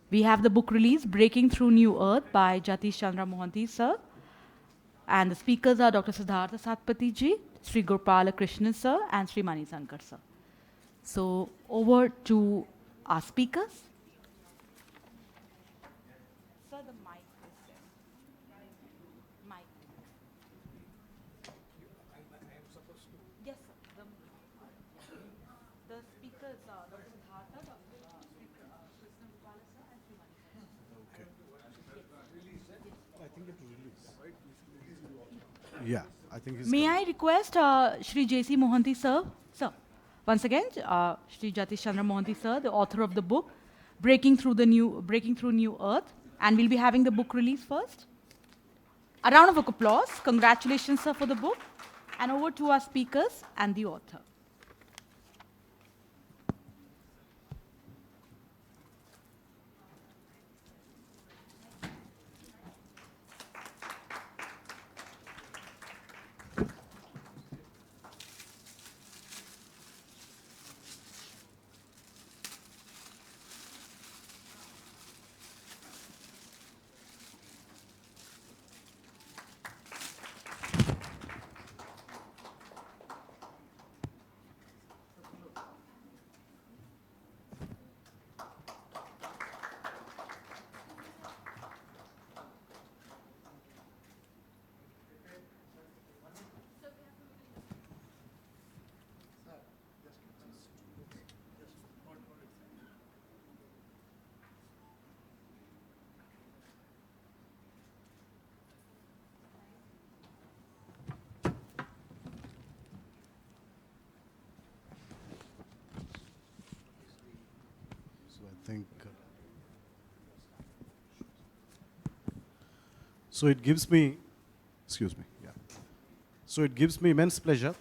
We have the book release, Breaking Through New Earth by Jatish Chandra Mohanty, sir. And the speakers are Dr. Siddhartha Satpathy ji, Sri Gopala Krishnan, sir, and Sri Mani Sankar, sir. So over to our speakers. Sir, the mic is there. Mic. Yes, sir. The speakers are Dr. Siddhartha, Dr. Sri Krishna Gopala, sir, and Sri Mani Sankar. I think it release. Yeah, I think he's. May I request Shri J.C. Mohanty, sir? Sir, once again, Shri Jatish Chandra Mohanty, sir, the author of the book, Breaking Through New Earth, and we'll be having the book release first. A round of applause. Congratulations, sir, for the book. And over to our speakers and the author. So I think. So it gives me, excuse me, yeah. So it gives me immense pleasure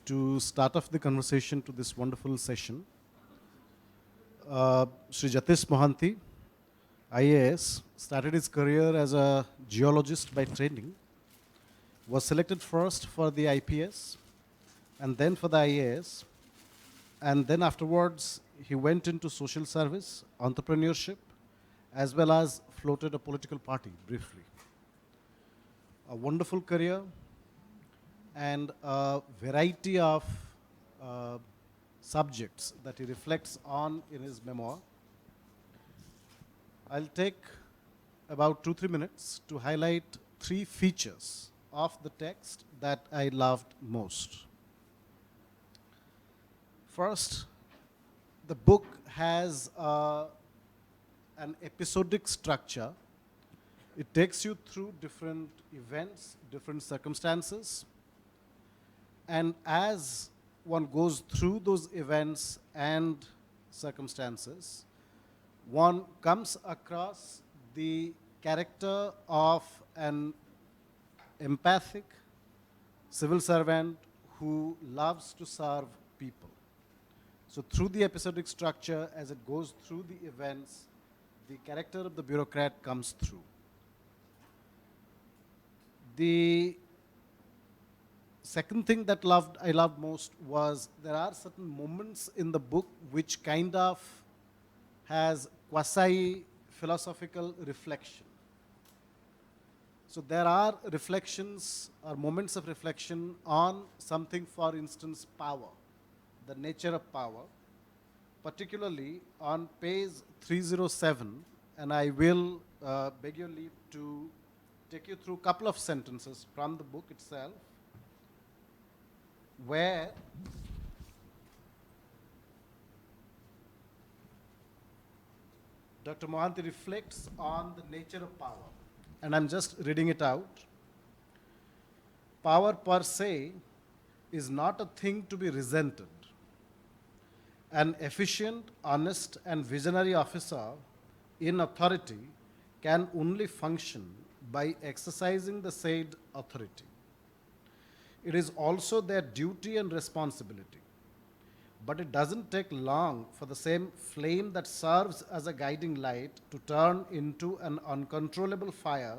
to start off the conversation to this wonderful session. Sri Jatish Mohanty, IAS, started his career as a geologist by training, was selected first for the IPS and then for the IAS, and then afterwards he went into social service, entrepreneurship, as well as floated a political party briefly. A wonderful career and a variety of subjects that he reflects on in his memoir. I'll take about 2-3 minutes to highlight 3 features of the text that I loved most. First, the book has an episodic structure. It takes you through different events, different circumstances, and as one goes through those events and circumstances, one comes across the character of an empathic civil servant who loves to serve people. So through the episodic structure, as it goes through the events, the character of the bureaucrat comes through. The second thing that I loved most was there are certain moments in the book which kind of has quasi-philosophical reflection. So there are reflections or moments of reflection on something, for instance, power, the nature of power, particularly on page 307, and I will beg your leave to take you through a couple of sentences from the book itself, where Dr. Mohanty reflects on the nature of power. And I'm just reading it out. Power per se is not a thing to be resented. An efficient, honest, and visionary officer in authority can only function by exercising the said authority. It is also their duty and responsibility. But it doesn't take long for the same flame that serves as a guiding light to turn into an uncontrollable fire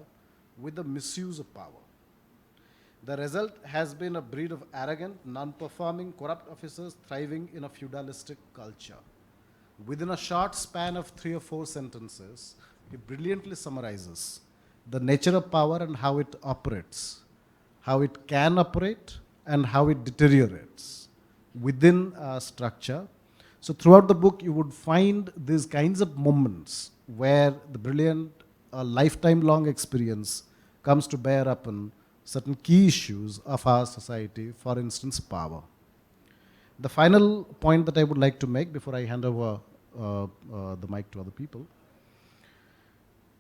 with the misuse of power. The result has been a breed of arrogant, non-performing, corrupt officers thriving in a feudalistic culture. Within a short span of 3 or 4 sentences, he brilliantly summarizes the nature of power and how it operates, how it can operate, and how it deteriorates within a structure. So throughout the book, you would find these kinds of moments where the brilliant, lifetime-long experience comes to bear upon certain key issues of our society, for instance, power. The final point that I would like to make before I hand over the mic to other people,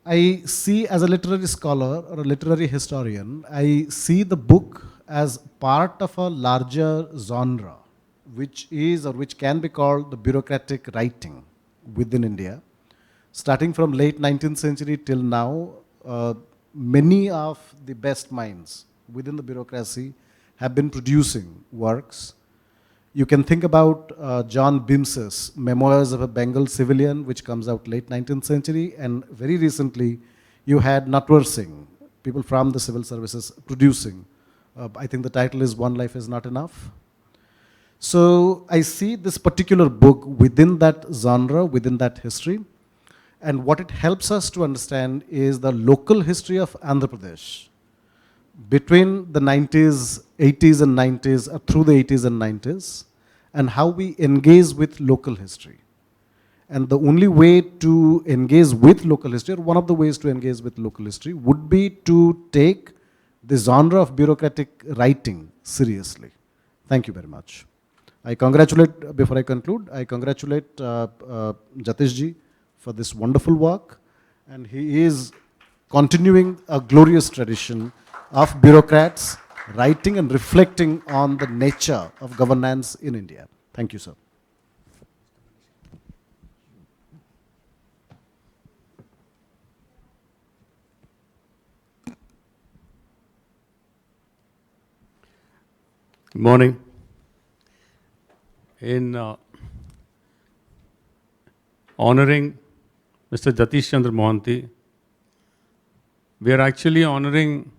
I see, as a literary scholar or a literary historian, I see the book as part of a larger genre, which is or which can be called the bureaucratic writing within India. Starting from late 19th century till now, many of the best minds within the bureaucracy have been producing works. You can think about John Bims's Memoirs of a Bengal Civilian, which comes out late 19th century, and very recently you had Natwar Singh, people from the civil services producing. I think the title is One Life is Not Enough. So I see this particular book within that genre, within that history, and what it helps us to understand is the local history of Andhra Pradesh between the 90s, 80s and 90s, through the 80s and 90s, and how we engage with local history. And the only way to engage with local history, or one of the ways to engage with local history, would be to take the genre of bureaucratic writing seriously. Thank you very much. I congratulate, before I conclude, I congratulate Jatish ji for this wonderful work, and he is continuing a glorious tradition of bureaucrats writing and reflecting on the nature of governance in India. Thank you, sir. Good morning. In honoring Mr. Jatish Chandra Mohanty, we are actually honoring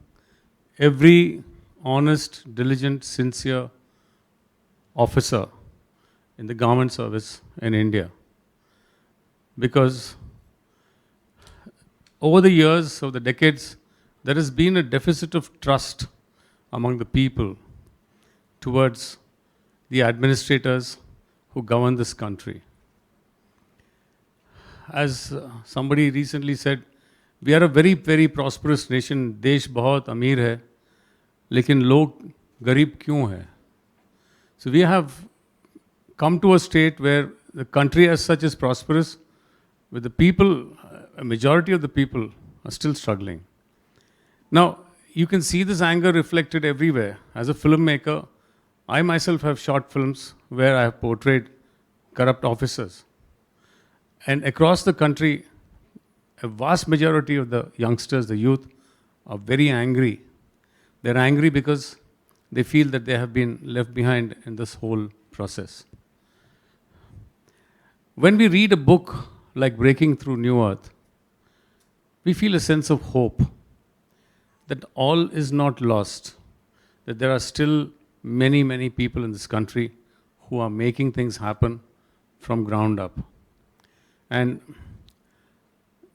every honest, diligent, sincere officer in the government service in India. Because over the years, over the decades, there has been a deficit of trust among the people towards the administrators who govern this country. As somebody recently said, we are a very, very prosperous nation. देश बहुत अमीर है, लेकिन लोग गरीब क्यों है? So we have come to a state where the country as such is prosperous, but the people, a majority of the people are still struggling. Now, you can see this anger reflected everywhere. As a filmmaker, I myself have short films where I have portrayed corrupt officers. And across the country, a vast majority of the youngsters, the youth, are very angry. They're angry because they feel that they have been left behind in this whole process. When we read a book like Breaking Through New Earth, we feel a sense of hope that all is not lost, that there are still many, many people in this country who are making things happen from ground up. And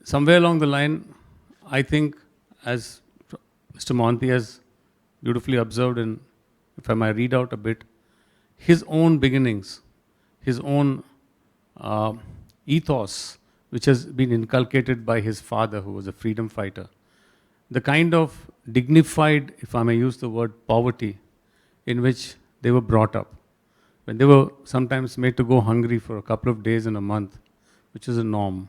somewhere along the line, I think, as Mr. Mohanty has beautifully observed, and if I might read out a bit, his own beginnings, his own ethos, which has been inculcated by his father, who was a freedom fighter, the kind of dignified, if I may use the word, poverty in which they were brought up, when they were sometimes made to go hungry for a couple of days in a month, which is a norm,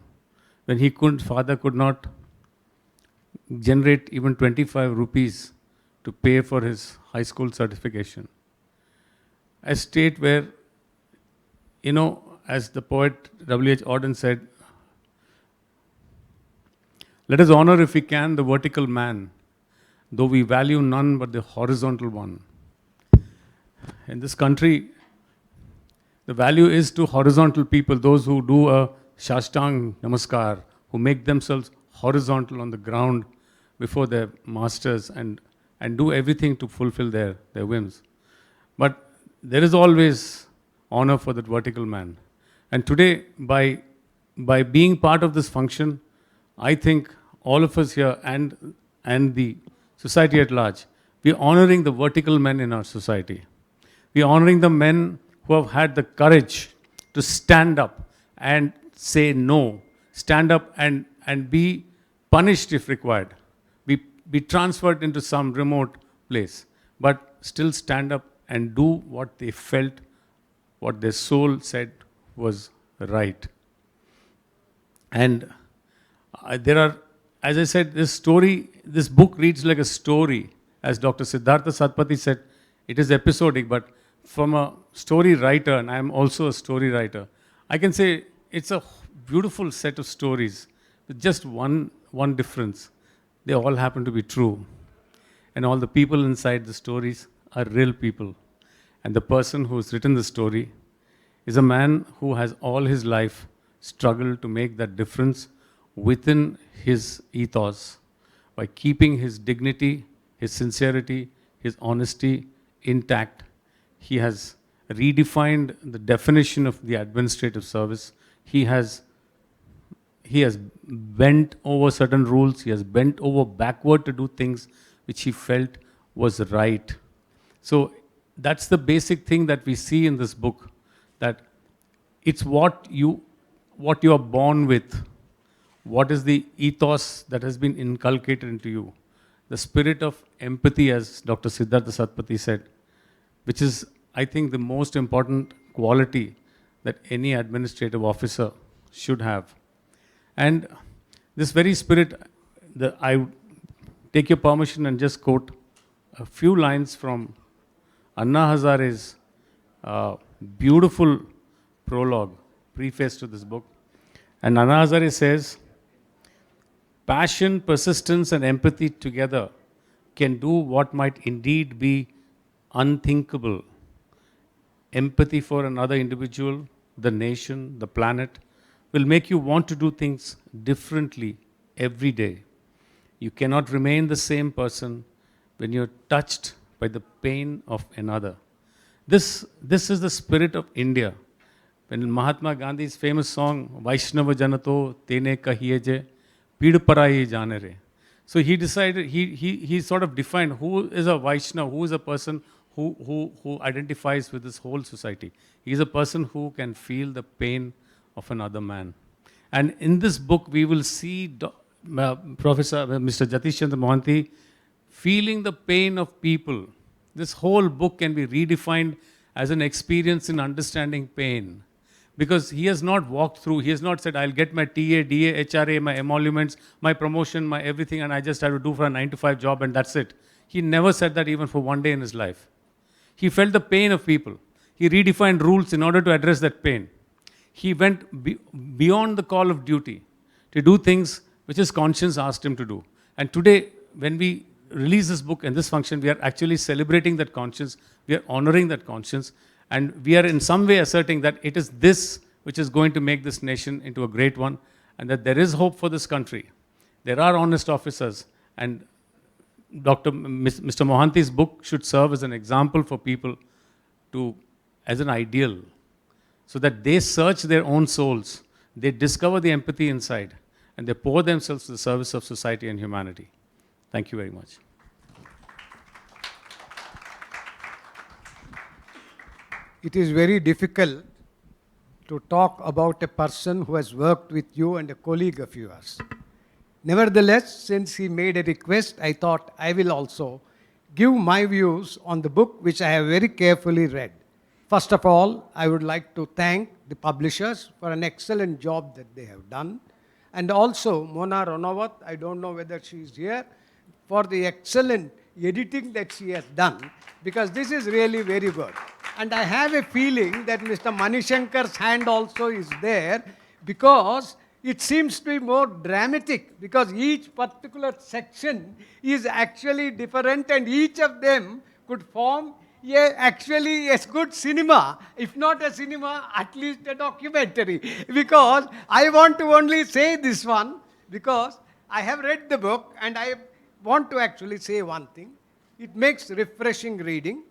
when father could not generate even 25 rupees to pay for his high school certification. A state where, you know, as the poet W.H. Auden said, let us honor, if we can, the vertical man, though we value none but the horizontal one. In this country, the value is to horizontal people, those who do a Shashtang Namaskar, who make themselves horizontal on the ground before their masters and do everything to fulfill their whims. But there is always honor for that vertical man. And today, by being part of this function, I think all of us here and the society at large, we are honoring the vertical men in our society. We are honoring the men who have had the courage to stand up and say no, stand up and be punished if required, be transferred into some remote place, but still stand up and do what they felt, what their soul said was right. And there are, as I said, this book reads like a story. As Dr. Siddhartha Satpathy said, it is episodic, but from a story writer, and I am also a story writer, I can say it's a beautiful set of stories with just one difference. They all happen to be true. And all the people inside the stories are real people. And the person who's written the story is a man who has all his life struggled to make that difference within his ethos by keeping his dignity, his sincerity, his honesty intact. He has redefined the definition of the administrative service. He has bent over certain rules. He has bent over backward to do things which he felt was right. So that's the basic thing that we see in this book, that it's what you are born with, what is the ethos that has been inculcated into you, the spirit of empathy, as Dr. Siddhartha Satpathy said, which is, I think, the most important quality that any administrative officer should have. And this very spirit, I take your permission and just quote a few lines from Anna Hazare's beautiful prologue, preface to this book. And Anna Hazare says, passion, persistence, and empathy together can do what might indeed be unthinkable. Empathy for another individual, the nation, the planet, will make you want to do things differently every day. You cannot remain the same person when you're touched by the pain of another. This is the spirit of India. When Mahatma Gandhi's famous song, Vaishnava Janato Tene Kahiye Je, Pid Parai Jane Re. So he decided, he sort of defined who is a Vaishnava, who is a person who identifies with this whole society. He is a person who can feel the pain of another man. And in this book, we will see Professor Mr. Jatish Chandra Mohanty feeling the pain of people. This whole book can be redefined as an experience in understanding pain. Because he has not walked through, he has not said, I'll get my TA, DA, HRA, my emoluments, my promotion, my everything, and I just have to do for a 9-to-5 job and that's it. He never said that even for one day in his life. He felt the pain of people. He redefined rules in order to address that pain. He went beyond the call of duty to do things which his conscience asked him to do. And today, when we release this book and this function, we are actually celebrating that conscience, we are honoring that conscience, and we are in some way asserting that it is this which is going to make this nation into a great one, and that there is hope for this country. There are honest officers, and Mr. Mohanty's book should serve as an example for people as an ideal, so that they search their own souls, they discover the empathy inside, and they pour themselves to the service of society and humanity. Thank you very much. It is very difficult to talk about a person who has worked with you and a colleague of yours. Nevertheless, since he made a request, I thought I will also give my views on the book, which I have very carefully read. First of all, I would like to thank the publishers for an excellent job that they have done. And also Mona Ranawat, I don't know whether she is here, for the excellent editing that she has done, because this is really very good. And I have a feeling that Mr. Manishankar's hand also is there, because it seems to be more dramatic, because each particular section is actually different and each of them could form actually a good cinema, if not a cinema, at least a documentary. Because I want to only say this one, because I have read the book and I want to actually say one thing. It makes refreshing reading,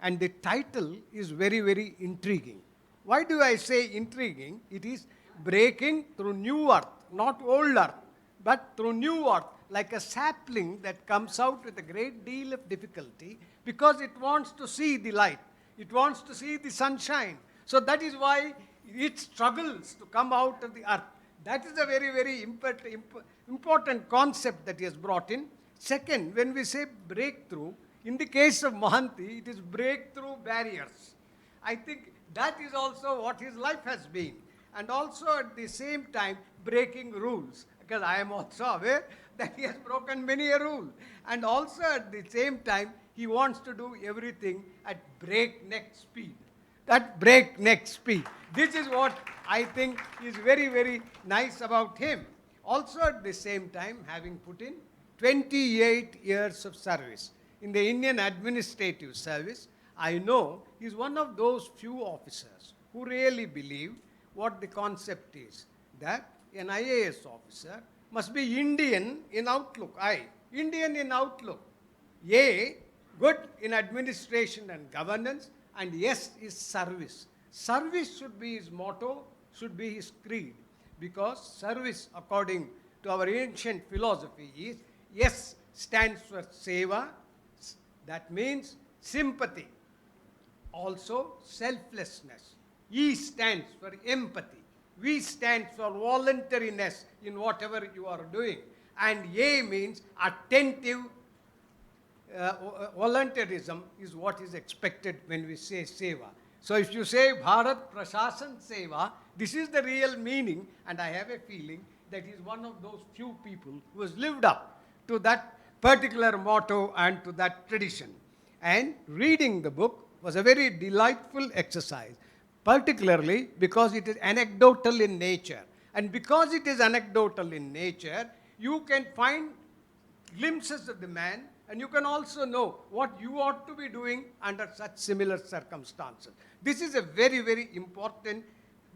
and the title is very, very intriguing. Why do I say intriguing? It is breaking through new earth, not old earth, but through new earth, like a sapling that comes out with a great deal of difficulty because it wants to see the light. It wants to see the sunshine. So that is why it struggles to come out of the earth. That is a very, very important concept that he has brought in. Second, when we say breakthrough, in the case of Mohanty, it is breakthrough barriers. I think that is also what his life has been. And also at the same time, breaking rules. Because I am also aware that he has broken many a rule. And also at the same time, he wants to do everything at breakneck speed. That breakneck speed. This is what I think is very, very nice about him. Also at the same time, having put in 28 years of service in the Indian Administrative Service, I know he's one of those few officers who really believe what the concept is, that an IAS officer must be Indian in outlook. Indian in outlook. A, good in administration and governance, and S is service. Service should be his motto, should be his creed, because service, according to our ancient philosophy, is S stands for seva, that means sympathy. Also selflessness. E stands for empathy. V stands for voluntariness in whatever you are doing. And A means attentive voluntarism is what is expected when we say seva. So if you say Bharat Prashasan Seva, this is the real meaning, and I have a feeling that he is one of those few people who has lived up to that particular motto and to that tradition. And reading the book was a very delightful exercise, particularly because it is anecdotal in nature. And because it is anecdotal in nature, you can find glimpses of the man, and you can also know what you ought to be doing under such similar circumstances. This is a very, very important,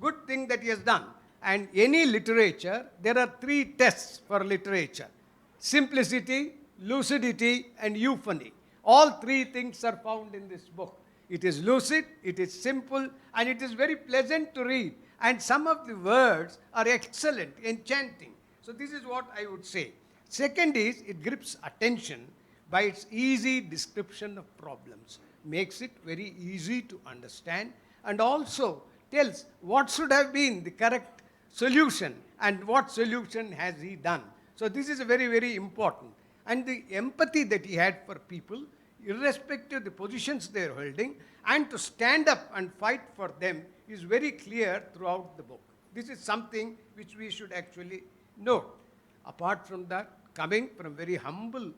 good thing that he has done. And any literature, there are three tests for literature: simplicity, lucidity, and euphony. All three things are found in this book. It is lucid, it is simple, and it is very pleasant to read. And some of the words are excellent, enchanting. So this is what I would say. Second is, it grips attention by its easy description of problems, makes it very easy to understand, and also tells what should have been the correct solution and what solution has he done. So this is very, very important. And the empathy that he had for people, irrespective of the positions they are holding, and to stand up and fight for them is very clear throughout the book. This is something which we should actually note. Apart from that, coming from very humble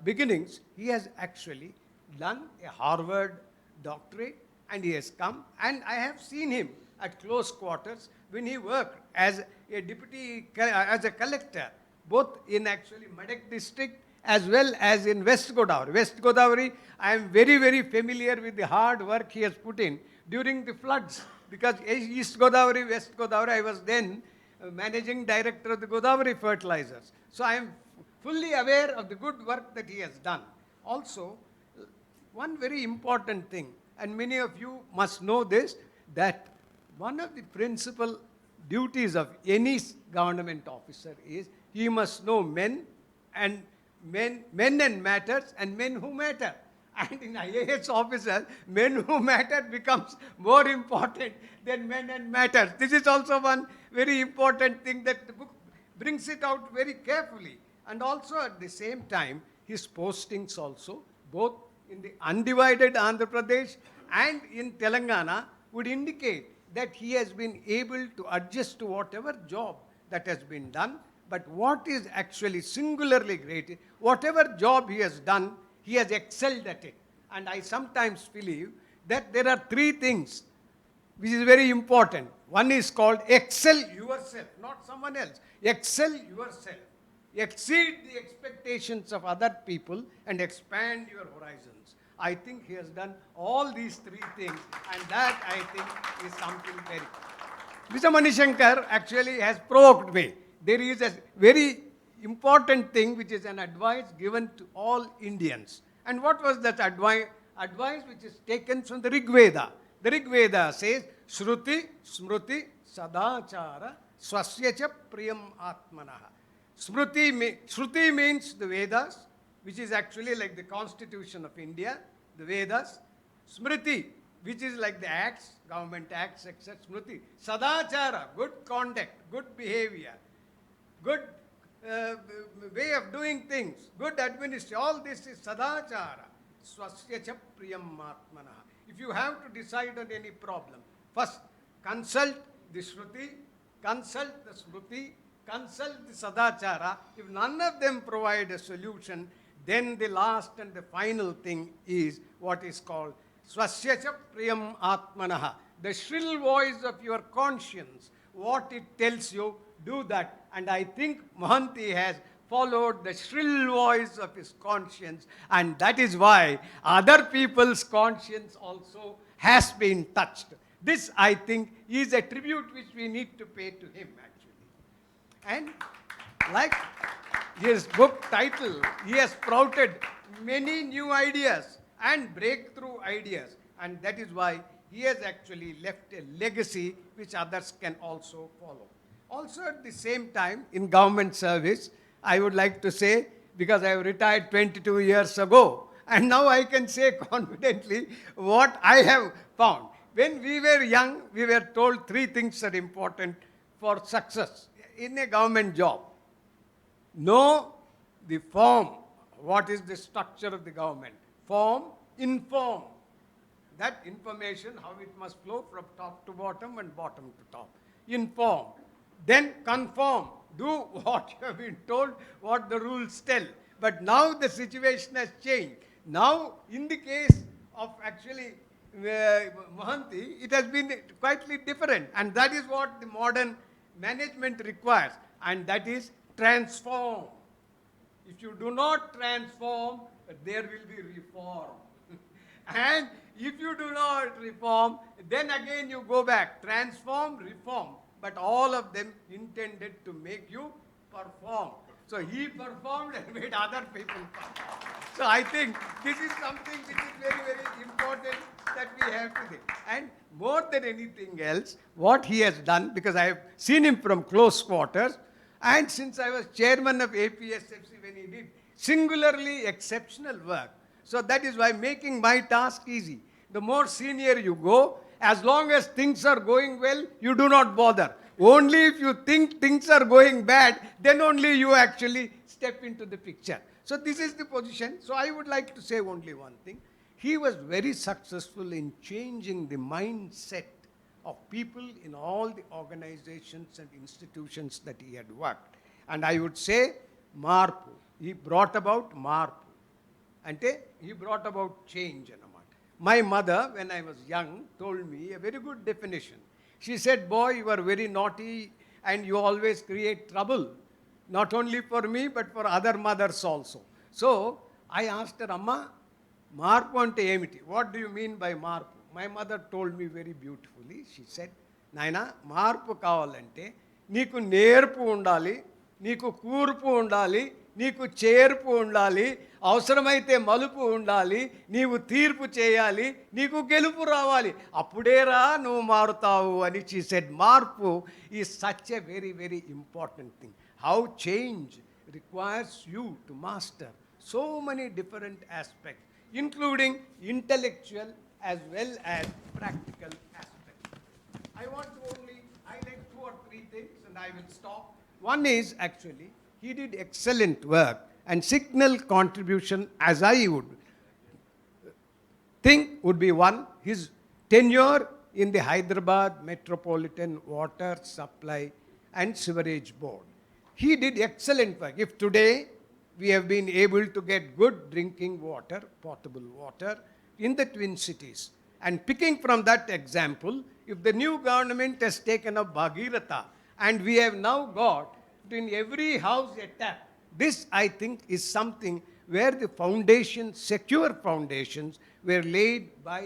beginnings, he has actually done a Harvard doctorate, and he has come, and I have seen him at close quarters when he worked as a deputy, as a collector, both in actually Medak district as well as in West Godavari. West Godavari, I am very, very familiar with the hard work he has put in during the floods, because East Godavari, West Godavari, I was then managing director of the Godavari Fertilizers. So I am fully aware of the good work that he has done. Also, one very important thing, and many of you must know this, that one of the principal duties of any government officer is he must know men and matters and men who matter. And in IAS officers, men who matter becomes more important than men and matters. This is also one very important thing that the book brings it out very carefully. And also at the same time, his postings also, both in the undivided Andhra Pradesh and in Telangana, would indicate that he has been able to adjust to whatever job that has been done. But what is actually singularly great, whatever job he has done, he has excelled at it. And I sometimes believe that there are three things which is very important. One is called excel yourself, not someone else. Excel yourself. Exceed the expectations of other people and expand your horizons. I think he has done all these three things, and that I think is something very. Mr. Manishankar actually has provoked me. There is a very important thing which is an advice given to all Indians. And what was that advice? Advice which is taken from the Rig Veda. The Rig Veda says, Shruti, Smruti, Sadachara, Swasya Priyam Atmanaha. Shruti means the Vedas, which is actually like the Constitution of India, the Vedas. Smriti, which is like the acts, government acts, etc. Smriti. Sadachara, good conduct, good behavior, good way of doing things, good administration. All this is sadachara. Swasya cha priyam atmanaha. If you have to decide on any problem, first consult the Shruti, consult the Smruti, consult the sadachara. If none of them provide a solution, then the last and the final thing is what is called swasya cha priyam atmanaha. The shrill voice of your conscience, what it tells you, do that. And I think Mohanty has followed the shrill voice of his conscience, and that is why other people's conscience also has been touched. This, I think, is a tribute which we need to pay to him, actually. And like his book title, he has sprouted many new ideas and breakthrough ideas, and that is why he has actually left a legacy which others can also follow. Also at the same time, in government service, I would like to say, because I retired 22 years ago, and now I can say confidently what I have found. When we were young, we were told three things are important for success in a government job. Know the form, what is the structure of the government. Form, inform. That information, how it must flow from top to bottom and bottom to top. Inform. Then conform. Do what you have been told, what the rules tell. But now the situation has changed. Now, in the case of actually Mohanty, it has been quite different. And that is what the modern management requires. And that is transform. If you do not transform, there will be reform. And if you do not reform, then again you go back. Transform, reform. But all of them intended to make you perform. So he performed and made other people perform. So I think this is something which is very, very important that we have to think. And more than anything else, what he has done, because I have seen him from close quarters, and since I was chairman of APSFC when he did singularly exceptional work. So that is why making my task easy. The more senior you go, as long as things are going well, you do not bother. Only if you think things are going bad, then only you actually step into the picture. So this is the position. So I would like to say only one thing. He was very successful in changing the mindset of people in all the organizations and institutions that he had worked. And I would say Marpu. He brought about Marpu. Ante he brought about change. My mother, when I was young, told me a very good definition. She said, boy, you are very naughty and you always create trouble, not only for me, but for other mothers also. So I asked her, Amma, Marpu ante emiti? What do you mean by Marpu? My mother told me very beautifully. She said, Naina, Marpu kavalante, నీకు నేర్పు ఉండాలి, నీకు కూర్పు ఉండాలి, నీకు చేర్పు ఉండాలి, అవసరమైతే మలుపు ఉండాలి, నీవు తీర్పు చేయాలి, నీకు గెలుపు రావాలి, అప్పుడేరా నువ్వు మారుతావు అని she said. మార్పు is such a very, very important thing. How change requires you to master so many different aspects, including intellectual as well as practical aspects. I want to only highlight 2 or 3 things and I will stop. One is actually, he did excellent work and signal contribution, as I would think would be one, his tenure in the Hyderabad Metropolitan Water Supply and Sewerage Board. He did excellent work. If today we have been able to get good drinking water, potable water in the Twin Cities, and picking from that example, if the new government has taken up Bhagiratha and we have now got in every house a tap, this I think is something where the foundations, secure foundations, were laid by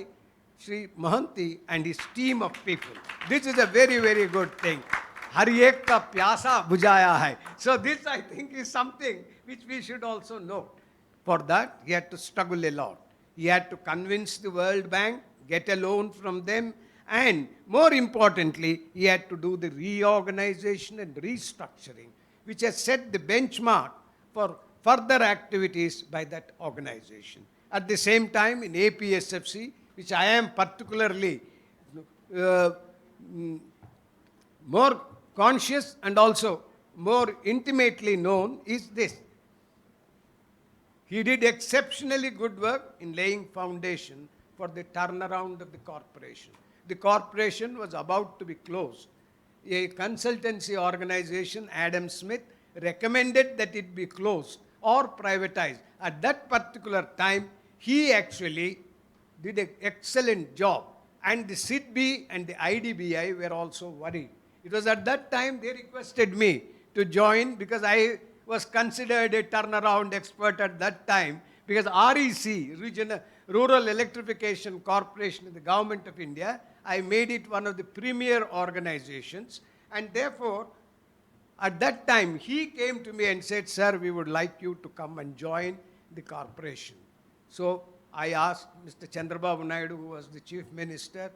Sri Mohanty and his team of people. This is a very, very good thing. Har ek ka pyasa bujaya hai. So this I think is something which we should also note. For that, he had to struggle a lot. He had to convince the World Bank, get a loan from them, and more importantly, he had to do the reorganization and restructuring, which has set the benchmark for further activities by that organization. At the same time, in APSFC, which I am particularly uh, more conscious and also more intimately known, is this. He did exceptionally good work in laying foundation for the turnaround of the corporation. The corporation was about to be closed. A consultancy organization, Adam Smith, recommended that it be closed or privatized. At that particular time, he actually did an excellent job. And the SIDBI and the IDBI were also worried. It was at that time they requested me to join, because I was considered a turnaround expert at that time, because REC, Rural Electrification Corporation in the Government of India, I made it one of the premier organizations. And therefore, at that time, he came to me and said, sir, we would like you to come and join the corporation. So I asked Mr. Chandrababu Naidu, who was the chief minister,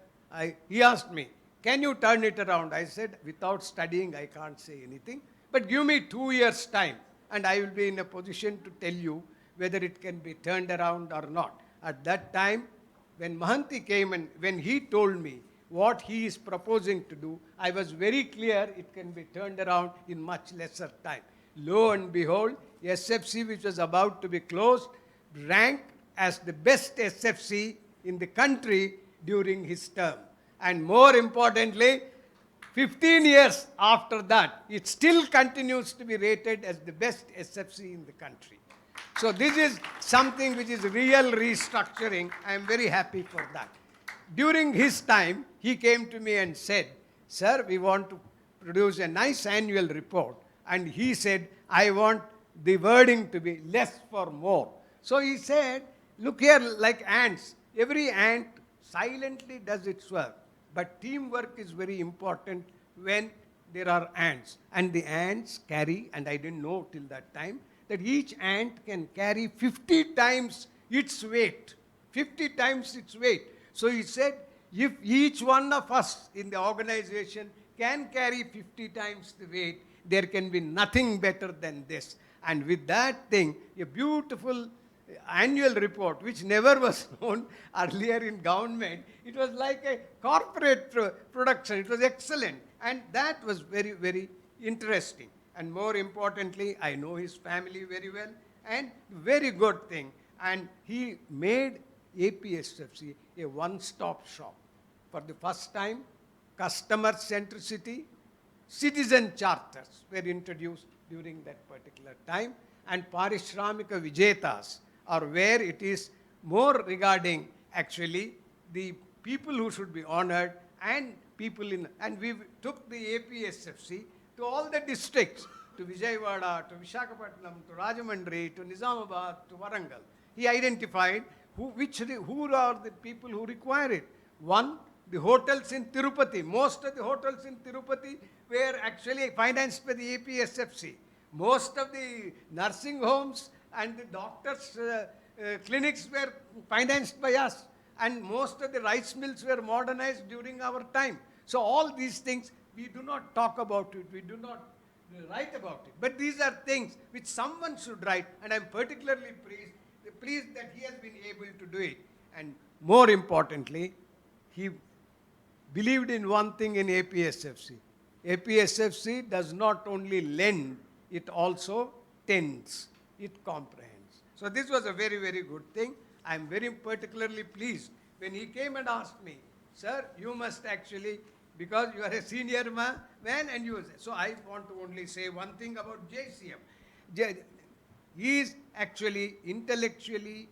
he asked me, can you turn it around? I said, without studying, I can't say anything. But give me 2 years' time, and I will be in a position to tell you whether it can be turned around or not. At that time, when Mohanty came and when he told me what he is proposing to do, I was very clear it can be turned around in much lesser time. Lo and behold, SFC, which was about to be closed, ranked as the best SFC in the country during his term. And more importantly, 15 years after that, it still continues to be rated as the best SFC in the country. So this is something which is real restructuring. I am very happy for that. During his time, he came to me and said, sir, we want to produce a nice annual report. And he said, I want the wording to be less for more. So he said, look here, like ants. Every ant silently does its work. But teamwork is very important when there are ants. And the ants carry, and I didn't know till that time, that each ant can carry 50 times its weight. 50 times its weight. So he said, if each one of us in the organization can carry 50 times the weight, there can be nothing better than this. And with that thing, a beautiful annual report, which never was known earlier in government. It was like a corporate production. It was excellent. And that was very, very interesting. And more importantly, I know his family very well, and very good thing. And he made APSFC a one-stop shop. For the first time, customer centricity, citizen charters were introduced during that particular time, and Parishramika Vijetas are where it is more regarding actually the people who should be honored and people in, and we took the APSFC to all the districts, to Vijayawada, to Visakhapatnam, to Rajahmundry, to Nizamabad, to Warangal. He identified who are the people who require it. One, the hotels in Tirupati. Most of the hotels in Tirupati were actually financed by the APSFC. Most of the nursing homes and the doctors' clinics were financed by us. And most of the rice mills were modernized during our time. So all these things, we do not talk about it. We do not write about it. But these are things which someone should write. And I'm particularly pleased that he has been able to do it. And more importantly, he believed in one thing in APSFC. APSFC does not only lend, it also tends. It comprehends. So this was a very, very good thing. I am very particularly pleased when he came and asked me, sir, you must actually, because you are a senior man and you, so I want to only say one thing about JCM. He is actually intellectually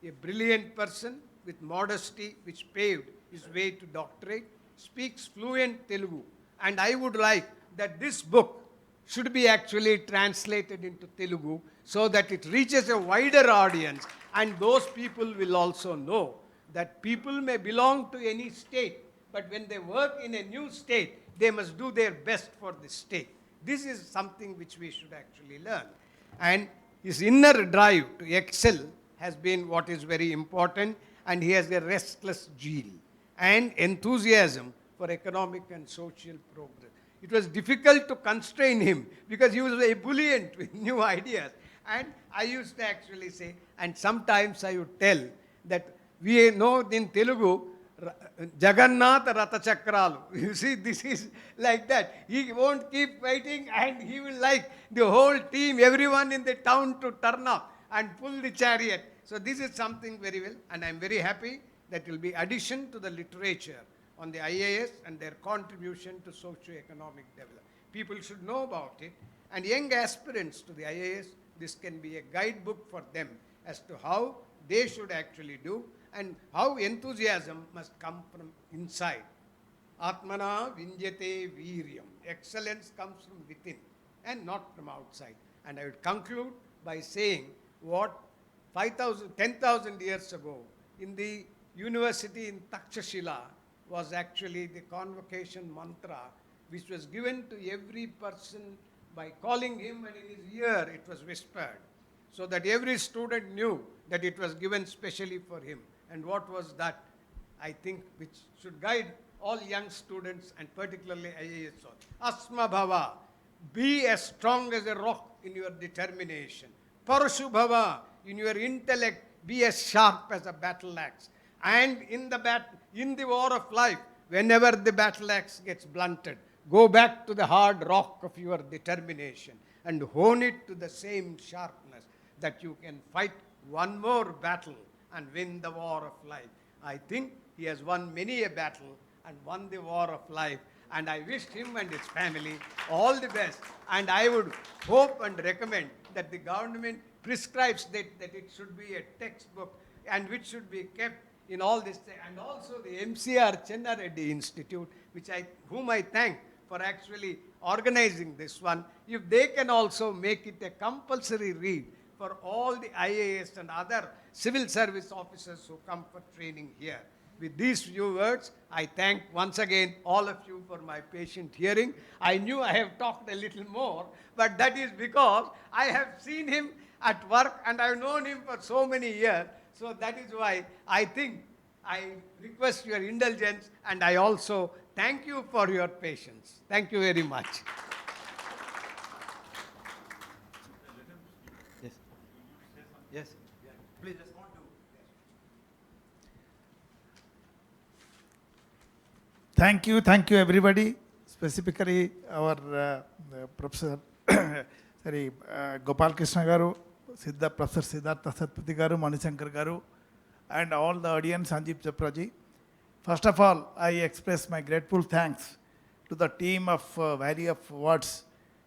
a brilliant person with modesty, which paved his way to doctorate, speaks fluent Telugu. And I would like that this book should be actually translated into Telugu so that it reaches a wider audience, and those people will also know that people may belong to any state, but when they work in a new state, they must do their best for the state. This is something which we should actually learn. And his inner drive to excel has been what is very important. and he has a restless zeal and enthusiasm for economic and social progress. It was difficult to constrain him because he was ebullient with new ideas. And I used to actually say, and sometimes I would tell that we know in Telugu, Jagannath Ratha Chakralu. You see, this is like that. He won't keep fighting and he will like the whole team, everyone in the town to turn up and pull the chariot. So this is something very well, and I'm very happy that will be addition to the literature on the IAS and their contribution to socio-economic development. People should know about it, and young aspirants to the IAS, this can be a guidebook for them as to how they should actually do and how enthusiasm must come from inside. Atmana Vinjate Viryam. Excellence comes from within and not from outside. And I would conclude by saying what 10,000 years ago in the university in Takshashila was actually the convocation mantra which was given to every person by calling him, and in his ear it was whispered, so that every student knew that it was given specially for him. And what was that? I think which should guide all young students and particularly IAS. Asma Bhava, be as strong as a rock in your determination. Parashu Bhava, in your intellect, be as sharp as a battle axe. And in the war of life, whenever the battle axe gets blunted, go back to the hard rock of your determination and hone it to the same sharpness that you can fight one more battle and win the war of life. I think he has won many a battle and won the war of life, and I wish him and his family all the best. And I would hope and recommend that the government prescribes that it should be a textbook and which should be kept in all this. And also the MCR Chenna Reddy Institute, whom I thank for actually organizing this one. If they can also make it a compulsory read for all the IAS and other civil service officers who come for training here. With these few words, I thank once again all of you for my patient hearing. I knew I have talked a little more, but that is because I have seen him at work and I've known him for so many years. So that is why I think I request your indulgence, and I also thank you for your patience. Thank you very much. Yes. Yes. Please respond to. Thank you everybody, specifically our Professor Gopal Krishna Garu, Professor Siddhartha Satpathy Garu, Manishankar Garu, and all the audience, Sanjeev Chopraji. First of all, I express my grateful thanks to the team of Valley of Words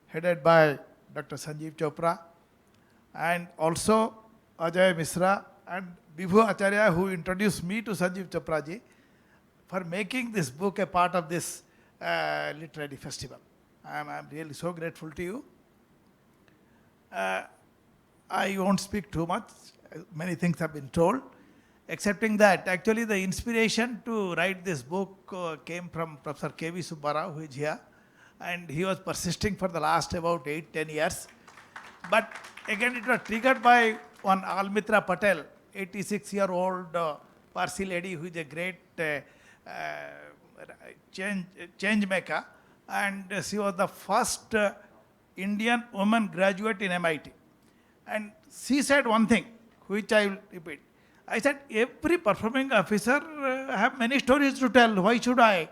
headed by Dr. Sanjeev Chopra, and also Ajay Misra and Vibhu Acharya, who introduced me to Sanjeev Chopraji, for making this book a part of this literary festival. I'm really so grateful to you. I won't speak too much. Many things have been told. Excepting that, actually the inspiration to write this book came from Professor K.V. Subbarao, who is here. And he was persisting for the last about 8-10 years. But again, it was triggered by one Almitra Patel, 86-year-old Parsi lady who is a great change maker. And she was the first Indian woman graduate in MIT. And she said one thing, which I will repeat. I said, every performing officer have many stories to tell. Why should I?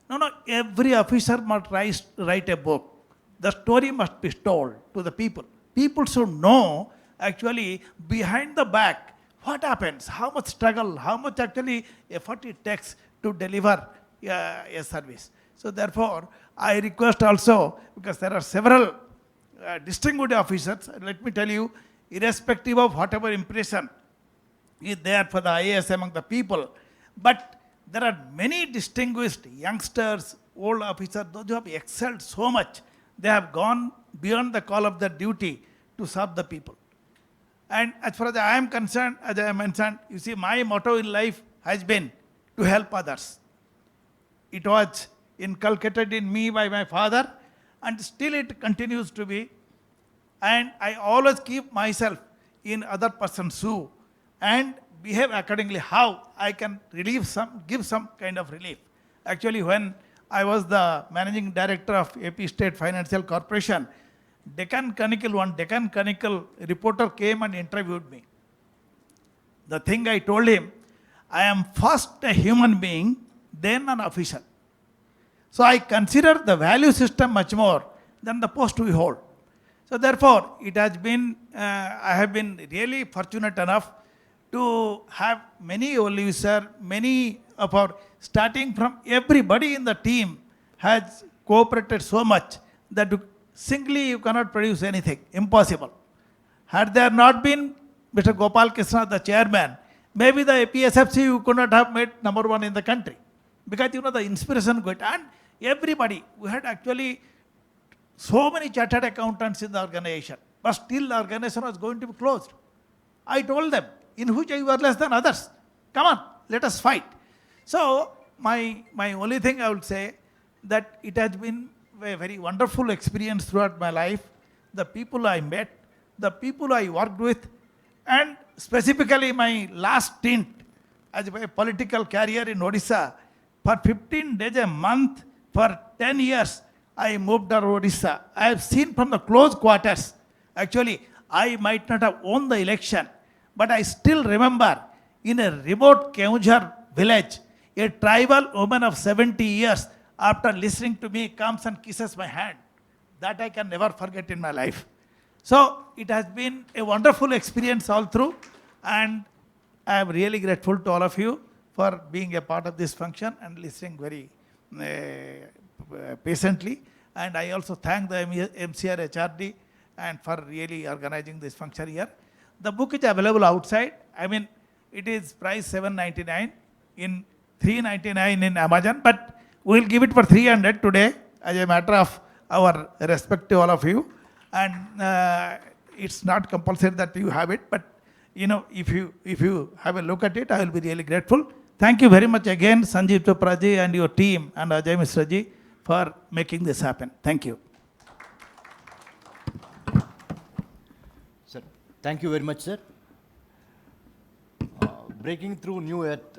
No, every officer must write a book. The story must be told to the people. People should know actually behind the back what happens, how much struggle, how much actually effort it takes to deliver a service. So therefore, I request also, because there are several distinguished officers, let me tell you, irrespective of whatever impression is there for the IAS among the people, but there are many distinguished youngsters, old officers, those who have excelled so much. They have gone beyond the call of their duty to serve the people. And as far as I am concerned, as I mentioned, you see, my motto in life has been to help others. It was inculcated in me by my father, and still it continues to be. And I always keep myself in other person's shoe and behave accordingly. How I can give some kind of relief. Actually, when I was the managing director of AP State Financial Corporation, Deccan Chronicle reporter came and interviewed me. The thing I told him, I am first a human being, then an official. So I consider the value system much more than the post we hold. So therefore, it has been, I have been really fortunate enough to have many OLUs, sir, many of our, starting from everybody in the team has cooperated so much that singly you cannot produce anything, impossible. Had there not been Mr. Gopal Krishna, the chairman, maybe the APSFC you could not have made number one in the country. Because you know the inspiration good. And everybody, we had actually so many chartered accountants in the organization, but still the organization was going to be closed. I told them, in which you are less than others. Come on, let us fight. So my only thing I would say that it has been a very wonderful experience throughout my life. The people I met, the people I worked with, and specifically my last stint as a political career in Odisha, for 15 days a month, for 10 years, I moved to Odisha. I have seen from the close quarters. Actually, I might not have won the election, but I still remember in a remote Keonjhar village, a tribal woman of 70 years, after listening to me, comes and kisses my hand. That I can never forget in my life. So it has been a wonderful experience all through, and I am really grateful to all of you for being a part of this function and listening very patiently. And I also thank the MCR HRD and for really organizing this function here. The book is available outside. I mean, it is price $7.99, in $3.99 in Amazon, but we will give it for $300 today as a matter of our respect to all of you. And it's not compulsory that you have it, but you know, if you have a look at it, I will be really grateful. Thank you very much again, Sanjeev Chopra ji and your team and Ajay Mishra ji for making this happen. Thank you. Sir, thank you very much, sir. Breaking through new earth,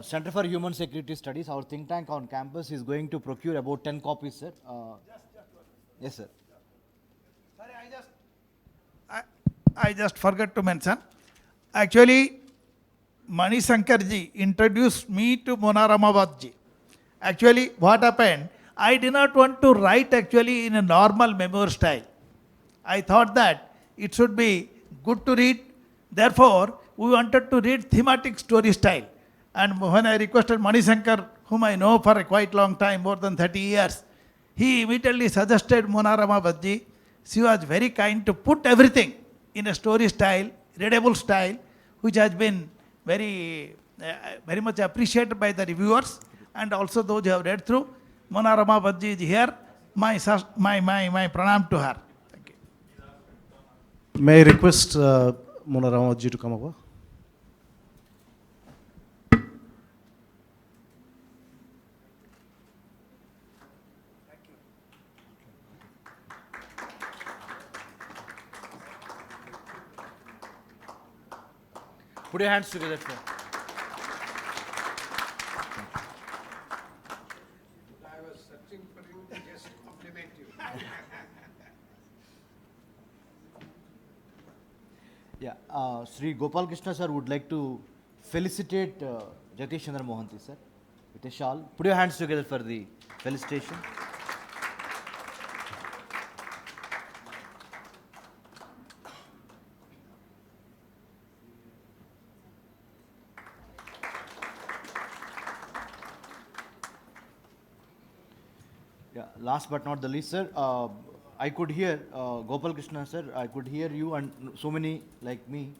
Center for Human Security Studies, our think tank on campus is going to procure about 10 copies, sir. Yes, sir. Sorry, I just forgot to mention. Actually, Mani Shankar ji introduced me to Mona Ramawat ji. Actually, what happened? I did not want to write actually in a normal memoir style. I thought that it should be good to read. Therefore, we wanted to read thematic story style. And when I requested Mani Shankar, whom I know for a quite long time, more than 30 years, he immediately suggested Mona Ramawat ji. She was very kind to put everything in a story style, readable style, which has been very much appreciated by the reviewers and also those who have read through. Mona Ramawat ji is here. My pranam to her. Thank you. May I request Mona Ramawat ji to come over? Put your hands together, sir. I was searching for you to just compliment you. Yeah, Sri Gopal Krishna sir would like to felicitate Jagdish Chandra Mohanty sir with a shawl. Put your hands together for the felicitation. Yeah, last but not the least, sir, I could hear Gopal Krishna, sir. I could hear you and so many like me,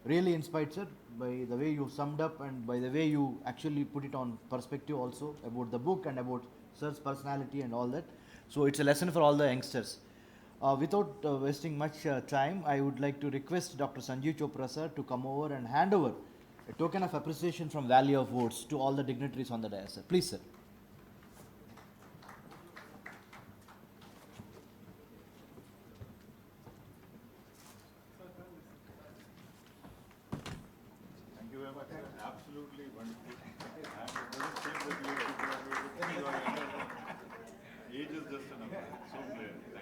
really inspired, sir, by the way you summed up and by the way you actually put it on perspective also about the book and about sir's personality and all that. So it's a lesson for all the youngsters. Without wasting much time, I would like to request Dr. Sanjeev Chopra, sir, to come over and hand over a token of appreciation from Valley of Votes to all the dignitaries on the dais, sir. Please, sir. Absolutely wonderful. And it doesn't seem that you are people are going to think you are younger. Age is just a number. So clear.